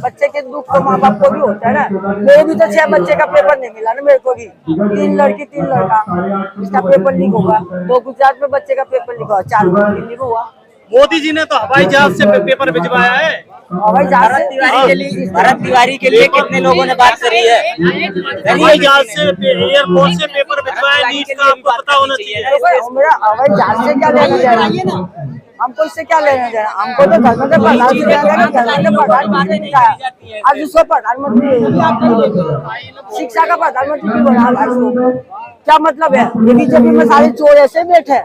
बच्चे के दुख तो माँ बाप को भी होता है ना। मेरे भी तो 6 बच्चे का पेपर नहीं मिला ना मेरे को भी, 3 लड़की 3 लड़का, इसका पेपर लीक होगा। 2 गुजरात में बच्चे का पेपर लीक हुआ, 4 दिल्ली में हुआ। मोदी जी ने तो हवाई जहाज से पेपर भिजवाया है। हवाई जहाज भरत तिवारी के लिए कितने लोगों ने बात करी है? हवाई जहाज से, एयरपोर्ट से पेपर भिजवाया नीट का, आपको पता होना चाहिए। हवाई जहाज से क्या लेना देना, हमको इससे क्या लेना देना। हमको तो धर्मेंद्र प्रधान से धर्मेंद्र प्रधान आज उसको प्रधानमंत्री, शिक्षा का प्रधानमंत्री भी बना उसको, क्या मतलब है। ये बीजेपी में सारे चोर ऐसे बैठे,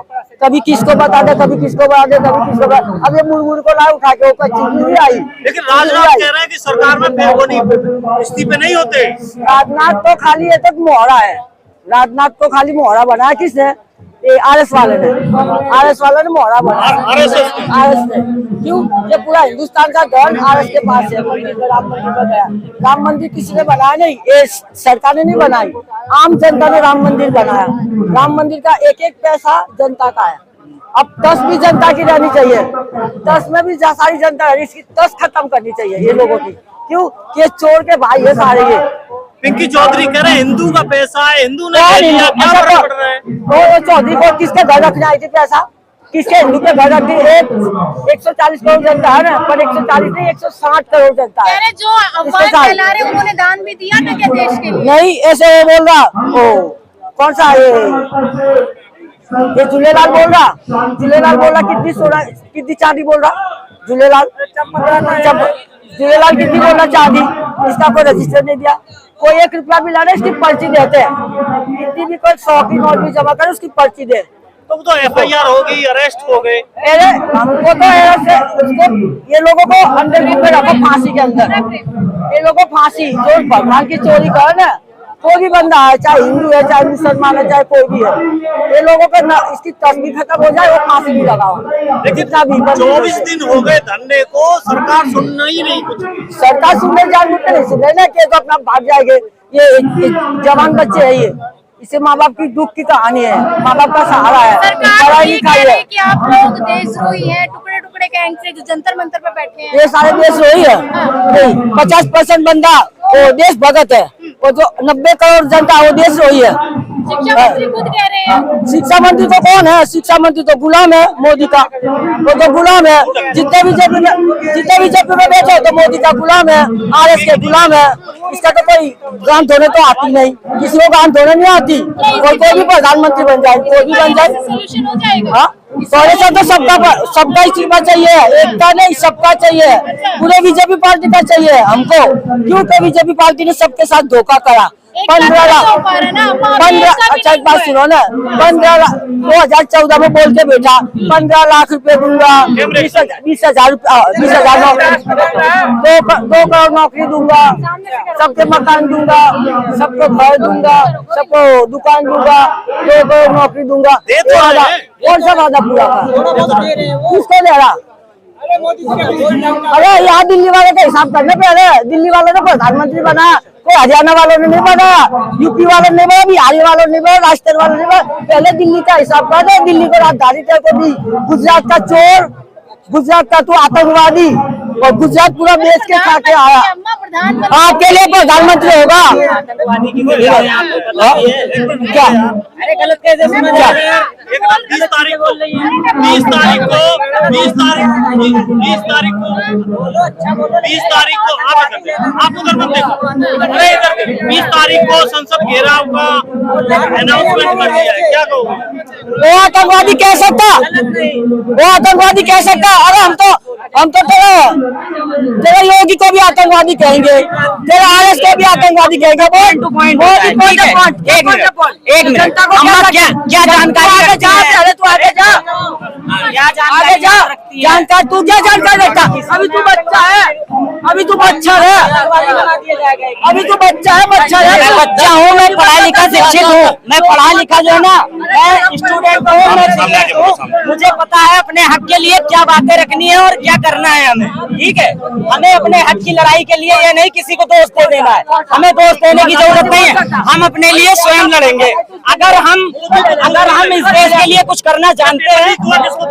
कभी किसको बता दे, कभी किसको बता दे, कभी किसको बता। अब ये मुरमुर को ला उठा के ऊपर चीज नहीं आई। लेकिन राजनाथ कह रहे हैं कि सरकार में इस्तीफे नहीं होते। राजनाथ तो खाली ये तक मोहरा है, राजनाथ को खाली मोहरा बनाया किसने, आरएस वाले ने, आरएस वाले ने मोहरा बनाया। आरएस ने क्यों, ये पूरा हिंदुस्तान का धन आरएस के पास है। मंदिर में राम मंदिर बनाया, राम मंदिर किसी ने बनाया नहीं, ये सरकार ने नहीं बनाई, आम जनता ने राम मंदिर बनाया। राम मंदिर का एक एक पैसा जनता का है। अब 10 भी जनता की रहनी चाहिए, 10 में भी सारी जनता, इसकी 10 खत्म करनी चाहिए ये लोगों की। क्यों, ये चोर के भाई है सारे। ये पिंकी चौधरी कह रहे हैं हिंदू का पैसा है, हिंदू ने ले लिया, क्या फर्क पड़ रहा है। तो चौधरी को किसके घर रखने आई थी पैसा, किसके हिंदू के घर रख दी। 140 करोड़ जनता है ना, पर 140 नहीं 160 करोड़ जनता है। जो अफवाह फैला रहे उन्होंने दान भी दिया ना क्या देश के लिए? नहीं, ऐसे वो बोल रहा, ओ कौन सा ये झूलेलाल बोल रहा, झूलेलाल बोल रहा कितनी सोना कितनी चांदी बोल रहा, झूलेलाल कितनी बोल रहा चांदी, इसका कोई रजिस्टर नहीं दिया। कोई 1 रुपया भी लाना इसकी पर्ची देते हैं, कितनी भी कोई 100 की नोट भी जमा करे उसकी पर्ची दे। तो FIR होगी, अरेस्ट हो गए। अरे हमको तो उसको ये लोगों को 100 में रखो फांसी के अंदर, ये लोगों को फांसी। जो भगवान की चोरी करे ना, कोई भी बंदा है, चाहे हिंदू है, चाहे मुसलमान है, चाहे कोई भी है, ये लोगों को ना इसकी तस्वीर खत्म हो जाए, वो फांसी भी लगाओ। लेकिन 24 दिन हो गए धरने को, सरकार सुनना ही नहीं कुछ। सरकार सुनने जानबूझ नहीं सुन रहे ना, कि तो अपना भाग जाएंगे। ये जवान बच्चे है, ये इसे माँ बाप की दुख की कहानी है, माँ बाप का सहारा है, पढ़ाई लिखाई है। कि आप लोग देशद्रोही हैं, टुकड़े टुकड़े गैंग से जो जंतर मंतर पे बैठे हैं, ये सारे देशद्रोही है। नहीं, 50% बंदा वो देश भगत है, वो जो 90 करोड़ जनता वो देशद्रोही है। शिक्षा मंत्री खुद कह रहे हैं। शिक्षा मंत्री तो कौन है, शिक्षा मंत्री तो गुलाम है मोदी का, वो तो गुलाम है। जितने बीजेपी में बैठे तो मोदी का गुलाम है, आरएस के गुलाम है। इसका तो कोई गान धोने तो आती नहीं, किसी को गान धोने नहीं आती। कोई भी प्रधानमंत्री बन जाए, कोई भी बन जाए, सोल्यूशन हो जाएगा। सॉल्यूशन तो सबका इस्तीफा चाहिए, एकता नहीं सबका चाहिए, पूरे बीजेपी पार्टी का चाहिए हमको। क्योंकि बीजेपी पार्टी ने सबके साथ धोखा करा। 15 अच्छा एक बात सुनो ना, 2014 में बोल के बैठा 15 लाख रुपए दूंगा, 20,000 दो करोड़ नौकरी दूंगा, सबके मकान दूंगा, सबको घर दूंगा, सबको दुकान दूंगा, 2 करोड़ नौकरी दूंगा। कौन सा वादा पूरा था, किसको दे रहा? अरे यहाँ दिल्ली वाले का हिसाब करने पे, अरे दिल्ली वालों ने प्रधानमंत्री बनाया, कोई हरियाणा वालों ने नहीं बनाया, यूपी वालों ने नहीं बनाया, बिहारी वालों ने नहीं बनाया, राजस्थान वालों ने नहीं बनाया। पहले दिल्ली का हिसाब कर दे, दिल्ली को राजधानी को दी। गुजरात का चोर, गुजरात का तो आतंकवादी, और गुजरात पूरा बेच के खा के आया। आपके लिए प्रधानमंत्री होगा क्या? अरे गलत कैसे सुना जा रहा है? 20 तारीख को 20 तारीख को आप उधर मत देखो, अरे इधर 20 तारीख को संसद घेराव का अनाउंसमेंट कर दिया है, क्या कहोगे? वो आतंकवादी कह सकता, वो आतंकवादी कह सकता। अरे हम तो तेरा योगी को भी आतंकवादी कहेंगे, तेरा आरएस को भी आतंकवादी कहेंगे। एक मिनट क्या जानकारी, आगे जा जानकार, तू क्या जानकारी रखता? अभी तू बच्चा है, अभी तू मच्छर है, अभी तू बच्चा है, मच्छर है। मैं बच्चा हूँ, मैं पढ़ा लिखा शिक्षित हूँ, मैं पढ़ा लिखा जो है ना, मैं स्टूडेंट हूँ, मैं शिक्षित हूँ, मुझे पता है अपने हक के लिए क्या बातें रखनी है और क्या करना है हमें। ठीक है, हमें अपने हक की लड़ाई के लिए ये नहीं किसी को दोष दे देना है, हमें दोष देने की जरूरत नहीं है। हम अपने लिए स्वयं लड़ेंगे। अगर हम इस देश के लिए कुछ करना जानते हैं।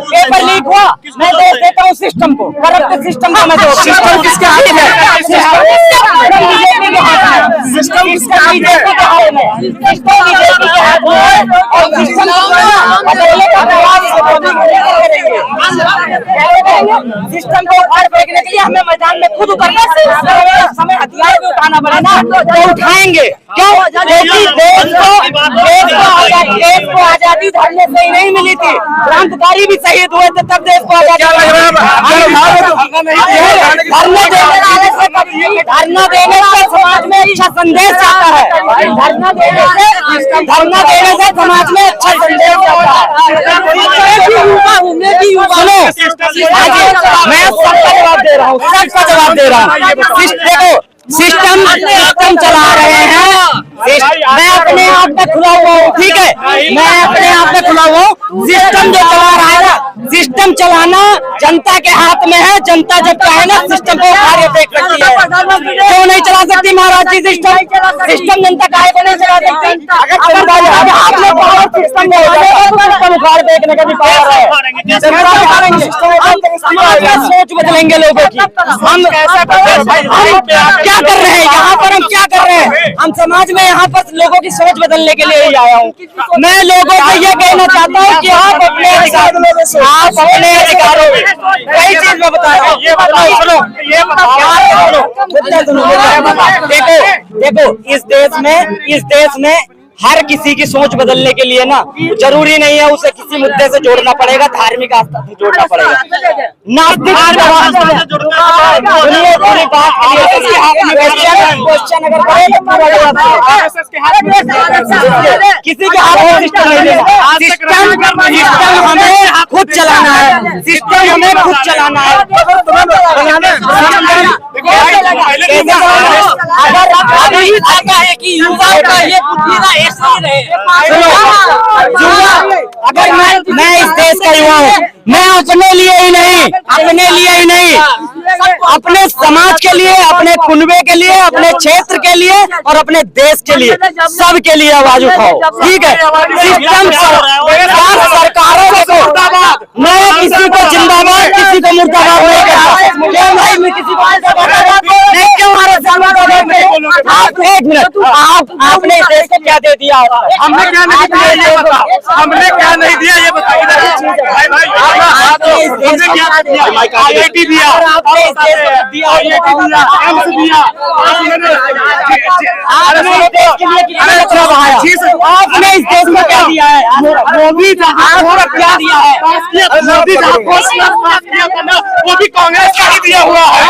पेपर लीक हुआ, मैं दोष देता हूँ सिस्टम को, करप्ट सिस्टम को मैं दोष। सिस्टम किसके हाथ में है? बीजेपी के हाथ में, सिस्टम बीजेपी के हाथ में है और सिस्टम बदलने का प्रयास करेंगे। सिस्टम को उखाड़ फेंकने के लिए हमें मैदान में खुद उतरना है। हमें हथियार भी उठाना पड़े ना तो उठाएंगे। क्यों? क्योंकि देश को आजादी धरने से ही नहीं मिली थी, क्रांतिकारी भी शहीद हुए थे तब देश को आजादी। धरना देने से समाज में अच्छा संदेश आता है। धरना देने से समाज में अच्छा संदेश आता है। सुनो, मैं सबका जवाब दे रहा हूँ, सबका जवाब दे रहा हूँ। देखो सिस्टम चला रहे हैं, मैं अपने आप में खुला हुआ हूँ, ठीक है, मैं अपने आप में खुला हुआ हूँ। सिस्टम जो चला रहा है ना, सिस्टम चलाना जनता के हाथ में है। जनता जब चाहे ना सिस्टम को कार्य फेंक सकती है। क्यों नहीं चला सकती महाराज जी सिस्टम जनता काहे को नहीं चला सकती? अगर आप लोग सिस्टम में उखाड़ फेंकने का भी पावर है, सोच बदलेंगे लोगों की। हम क्या कर रहे हैं यहाँ पर? हम क्या कर रहे हैं? हम समाज में यहाँ पर लोगों की सोच बदलने के लिए ही आया हूँ। मैं लोगों से ये कहना चाहता हूँ कि आप अपने अधिकारों कई चीज में बता रहा हूँ। देखो इस देश में हर किसी की सोच बदलने के लिए ना जरूरी नहीं है उसे किसी मुद्दे से जोड़ना पड़ेगा, धार्मिक आस्था से जोड़ना पड़ेगा। पूरी बात क्वेश्चन अगर किसी के हाथ में सिस्टम नहीं लेना, सिस्टम हमें खुद चलाना है, सिस्टम हमें खुद चलाना है। अगर अभी आता है कि युवाओं का ये अगर मैं इस देश का युवा हूँ, मैं अपने लिए ही नहीं अपने समाज के लिए, अपने कुनबे के लिए, अपने क्षेत्र के लिए और अपने देश के लिए, सब के लिए आवाज उठाओ, ठीक है। सिस्टम सरकारों को मैं किसी को जिंदाबाद किसी को मुर्दाबाद नहीं करता। मैं किसी को नहीं, क्यों आप एक मिनट, आपने इस देश को क्या दे दिया? हमने क्या नहीं दिया ये बताओ, हमने क्या नहीं दिया ये बताइए। IIT दिया, आपने इस देश को दिया, एम्स दिया, आपने इस देश के लिए कितना कचरा बहाया? आपने इस देश में क्या दिया है? मोदी जहाँ क्या दिया है? मोदी जहाँ पास किया था ना वो भी कांग्रेस का ही दिया हुआ है।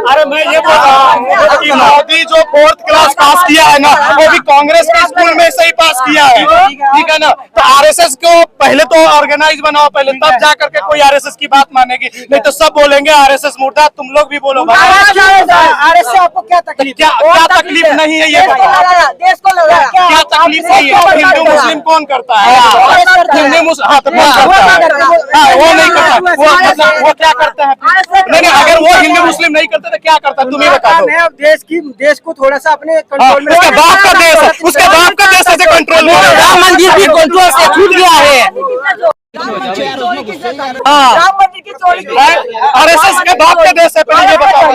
अरे मैं ये बोल रहा हूँ कि मोदी जो 4th क्लास पास किया है ना वो भी कांग्रेस के स्कूल में से ही पास किया है, ठीक है ना। तो आरएसएस को पहले तो ऑर्गेनाइज बनाओ पहले, तब जा करके कोई आरएसएस की बात मानेगी, नहीं तो सब बोलेंगे आरएसएस मुर्दा। तुम लोग भी बोलो आरएसएस आपको क्या तकलीफ? क्या तकलीफ नहीं है ये बताओ? देश को लगा क्या तकलीफ नहीं है? हिंदू मुस्लिम कौन करता है? हिंदू मुस्लिम हाँ तो कौन करता है? वो नहीं करता, वो मतलब वो क्या करता है? नहीं, अगर वो हिंदू मुस्लिम नहीं करते तो क्या करता है? तुम ही बता दो। देश को थोड़ा सा अपने कंट्रोल में, उसके बाप का देश है, उसके बाप का देश है कंट्रोल में। राम मंदिर भी कंट्रोल से छूट गया है। राम मंदिर की चोरी आरएसएस के बाप का देश है, पहले ये बताओ।